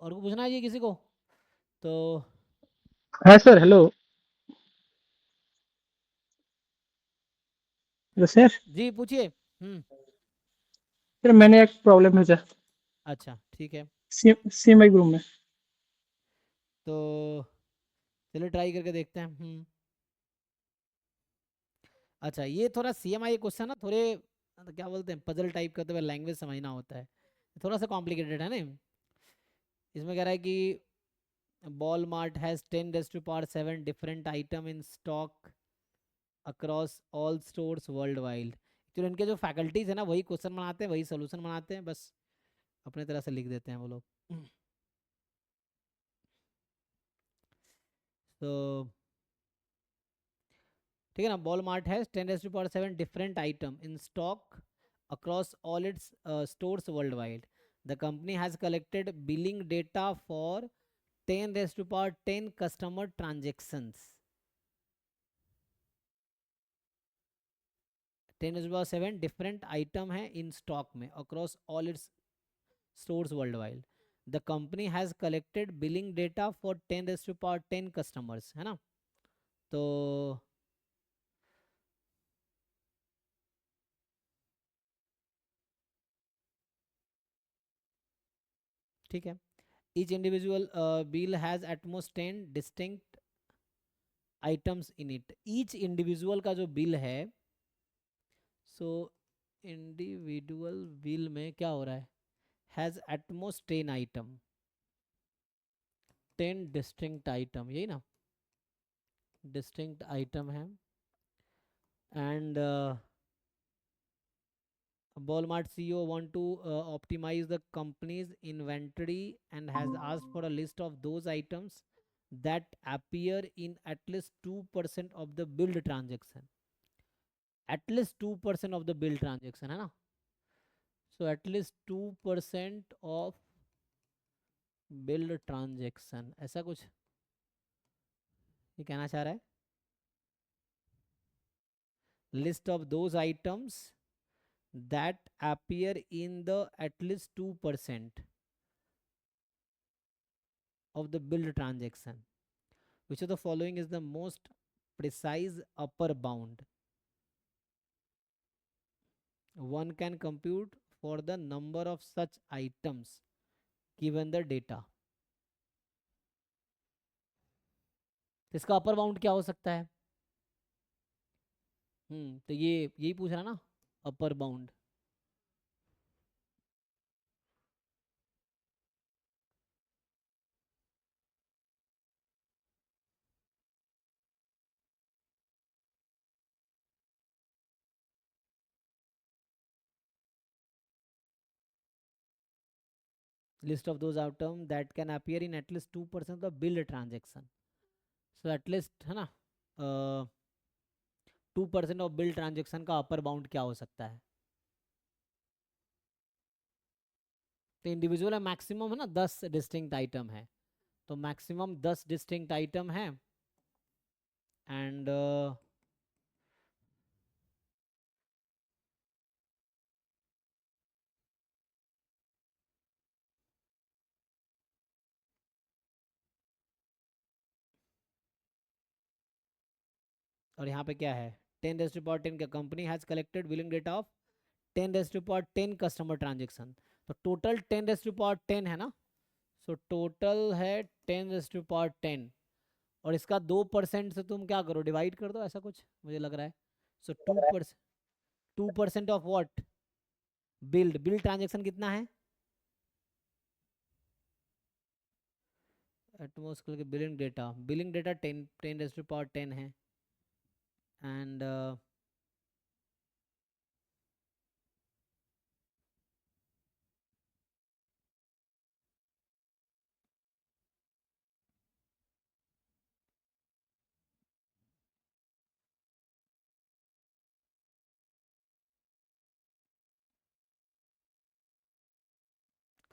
और को पूछना है ये किसी को तो? हाँ सर, हेलो। Hello sir. जी पूछिए। सर मैंने एक प्रॉब्लम है सर। अच्छा ठीक है। CMI ग्रुप में। तो चलो ट्राई करके देखते हैं। अच्छा ये थोड़ा CMI क्वेश्चन ना थोड़े क्या बोलते हैं पजल टाइप का, तो लैंग्वेज समझना होता है, थोड़ा सा कॉम्प्लिकेटेड है ना। इसमें कह रहा है कि Walmart has 10 raised to power 7 different item in stock across all stores worldwide। तो इनके जो फैकल्टीज है ना वही क्वेश्चन बनाते हैं, वही सोल्यूशन बनाते हैं, बस अपने तरह से लिख देते हैं वो लोग। तो ठीक है ना। Walmart has 10 raised to power 7 different item in stock across all its stores worldwide। The company has collected billing data for 10 raised to power 10 customer transactions। 10 raised to power 7 different item है in stock में across all its stores worldwide। The company has collected billing data for 10 raised to power 10 customers, है ना। तो ठीक है। each individual bill has at most 10 distinct items in it। each individual का जो bill है, so individual bill में क्या हो रहा है, has at most 10 item, 10 distinct item, यही ना, डिस्टिंक्ट आइटम है। And Walmart CEO want to optimize the company's inventory and has asked for a list of those items that appear in at least 2% of the billed transaction। at least 2% of the bill transaction है ना। so at least 2% of build transaction, ऐसा कुछ ये कहना चाह रहा है। List of those items that appear in the at least 2% of the billed transaction। which of the following is the most precise upper bound one can compute for the number of such items given the data। तो इसका upper bound क्या हो सकता है? तो ये यही पूछ रहा ना, upper bound. list of those items that can appear in at least 2% of the billed transaction। so at least है ना 2% ऑफ बिल ट्रांजेक्शन का अपर बाउंड क्या हो सकता है? तो इंडिविजुअल है, मैक्सिमम है ना 10 डिस्टिंक्ट आइटम है, तो मैक्सिमम 10 डिस्टिंक्ट आइटम है। एंड और यहाँ पे क्या है, 10 रेज टू पावर 10 का company has collected billing data of 10 raise to power 10 customer transaction. तो टोटल 10 रेज टू पावर 10 है ना। सो टोटल है 10 रेज टू पावर 10, और इसका 2% से तुम क्या करो, डिवाइड कर दो, ऐसा कुछ मुझे लग रहा है। So 2%, 2% of what, bill transaction कितना है, एटमोस्फियर के billing data 10 10 raise to power 10 है। एंड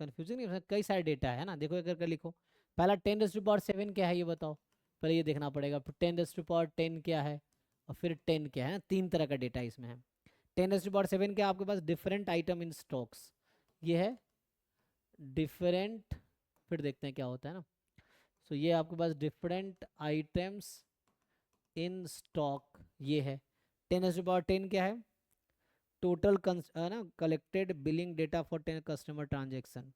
कंफ्यूजिंग नहीं हो, कई सारे डेटा है ना, देखो एक करके लिखो। पहला 10 रेज टू पावर 7 क्या है ये बताओ, पहले ये देखना पड़ेगा। फिर 10 रेज टू पावर 10 क्या है, और फिर 10 क्या है ना, तीन तरह का डेटा इसमें है। 10 रेज टू पावर 7 क्या, आपके पास डिफरेंट आइटम इन स्टॉक्स, ये है डिफरेंट फिर देखते हैं क्या होता है ना। सो ये आपके पास डिफरेंट आइटम्स इन स्टॉक ये है। 10 क्या है? टोटल ना collected billing data for 10 customer transaction.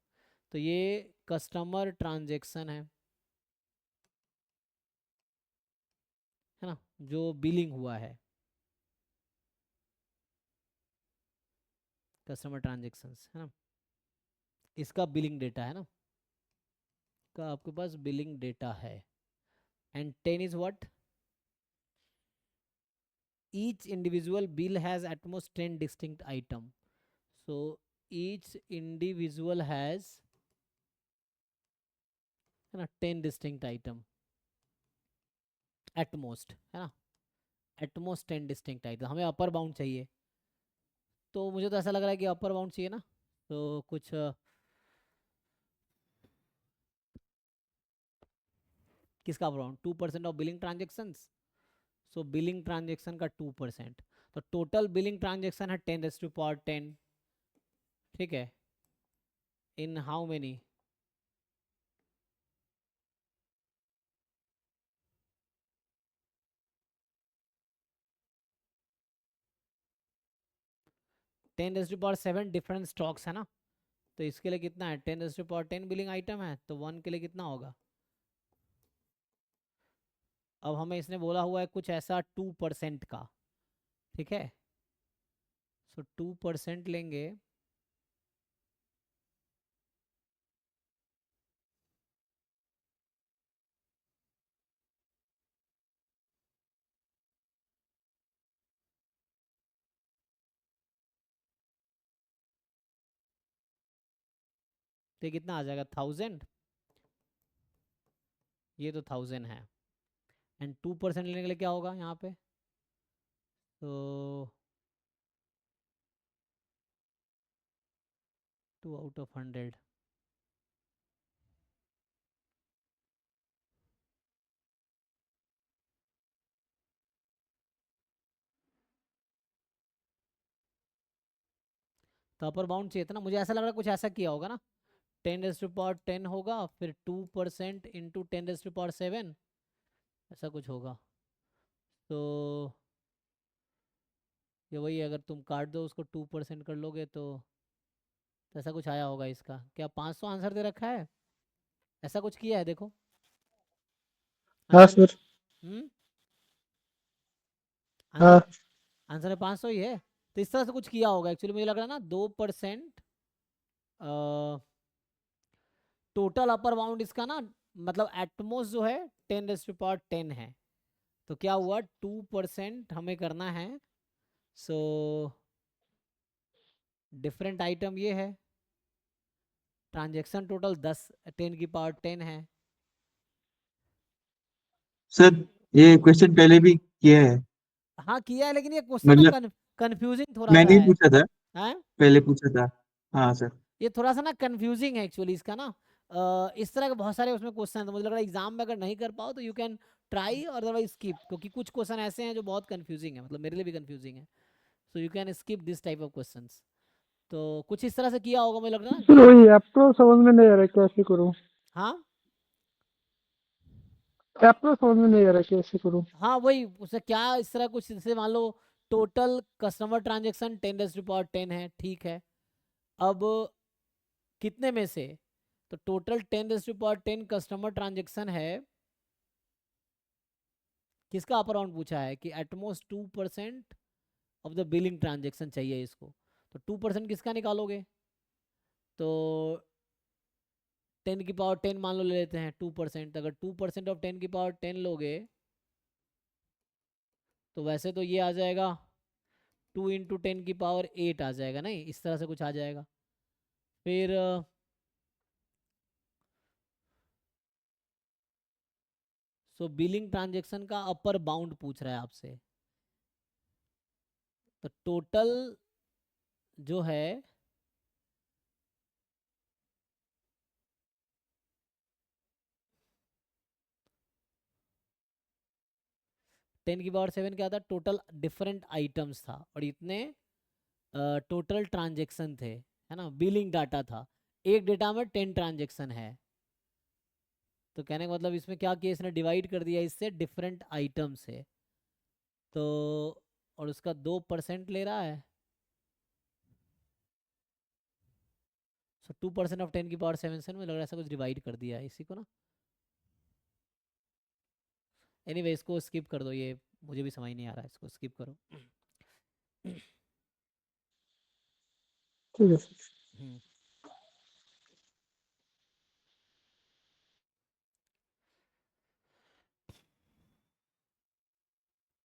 तो ये कस्टमर ट्रांजेक्शन है ना, जो बिलिंग हुआ है, कस्टमर ट्रांजेक्शन्स है ना, इसका बिलिंग डेटा है ना, का आपके पास बिलिंग डेटा है। And 10 is what? each individual bill has at most 10 distinct item. So each individual has है ना 10 distinct item at most, है ना, at most 10 distinct item। हमें अपर बाउंड चाहिए, तो मुझे तो ऐसा लग रहा है कि अपर बाउंड चाहिए ना। तो कुछ किसका upper bound? 2% of billing transactions. So billing transaction का 2%, तो टोटल बिलिंग ट्रांजेक्शन है 10⁻10। ठीक है, in how many? Ten raise to power 7 different stocks है ना, तो इसके लिए कितना है? 10⁻10 बिलिंग आइटम है, तो 1 के लिए कितना होगा? अब हमें इसने बोला हुआ है कुछ ऐसा 2% का, ठीक है। सो 2% लेंगे, तो ये कितना आ जाएगा? 1000। ये तो 1000 है, एंड 2% लेने के लिए क्या होगा यहाँ पे? तो 2/100। तो अपर बाउंड चाहिए था ना, मुझे ऐसा लग रहा है कुछ ऐसा किया होगा ना। 10⁻10 होगा, फिर 2% इंटू 10⁻7, ऐसा कुछ होगा। तो ये वही, अगर तुम काट दो उसको 2% कर लोगे तो ऐसा कुछ आया होगा। इसका क्या 500 आंसर दे रखा है? ऐसा कुछ किया है देखो हाँ आंसर में। सर। हम्म, आंसर हाँ में, आंसर में 500 ही है। तो इस तरह से कुछ किया होगा एक्चुअली, मुझे लग रहा है ना 2%। टोटल अपर बाउंड इसका ना, मतलब एटमोस जो है 10⁻10 है, तो क्या हुआ 2% हमें करना है। सो डिफरेंट आइटम ये है, ट्रांजेक्शन टोटल 10 10 है। सर ये क्वेश्चन पहले भी किया है। हाँ किया है, लेकिन ये क्वेश्चन ना मतलब कंफ्यूजिंग थोड़ा सा मैंने ही है। पूछा था, हैं? पहले पूछा था। हाँ सर। ये थोड़ा सा ना कंफ्यूजिंग है एक्चुअली इसका ना। इस तरह के बहुत सारे उसमें क्वेश्चन हैं, तो मुझे लग रहा है एग्जाम में अगर नहीं कर पाओ तो यू कैन ट्राई, और अदरवाइज स्किप, क्योंकि कुछ क्वेश्चन ऐसे हैं जो बहुत कंफ्यूजिंग है, मतलब मेरे लिए भी कंफ्यूजिंग है। So you can skip this type of questions. तो कुछ इस तरह से किया होगा मुझे लग रहा है ना सर कि वही ऐप तो समझ में नहीं आ रहा कैसे करूँ। हाँ ऐप तो समझ में नहीं आ रहा कैसे करूँ। हाँ वही, उसे क्या इस तरह कुछ, जैसे मान लो टोटल कस्टमर ट्रांजेक्शन 10⁻10 है, ठीक है। अब कितने में से? तो टोटल 10⁻10 कस्टमर ट्रांजेक्शन है, किसका अपर बाउंड पूछा है कि at most 2% of the billing transaction चाहिए इसको। तो 2% किसका निकालोगे? तो 10⁻10 मान लो ले लेते हैं 2%। अगर 2% ऑफ 10⁻10 लोगे तो वैसे तो ये आ जाएगा 2 × 10⁻8 आ जाएगा, नहीं इस तरह से कुछ आ जाएगा। फिर सो बिलिंग ट्रांजेक्शन का अपर बाउंड पूछ रहा है आपसे, तो टोटल जो है टेन की पावर 7 क्या था? टोटल डिफरेंट आइटम्स था, और इतने टोटल ट्रांजेक्शन थे, है ना, बिलिंग डाटा था। एक डेटा में 10 ट्रांजेक्शन है, तो कहने का मतलब इसमें क्या किया, इसने डिवाइड कर दिया इससे डिफरेंट आइटम से, तो और उसका 2% ले रहा है, सो 2% ऑफ 10 की पावर 7 से मुझे लग रहा है ऐसा कुछ डिवाइड कर दिया है इसी को ना। एनीवे इसको स्किप कर दो, ये मुझे भी समझ नहीं आ रहा है, इसको स्किप करो। ठीक है सर।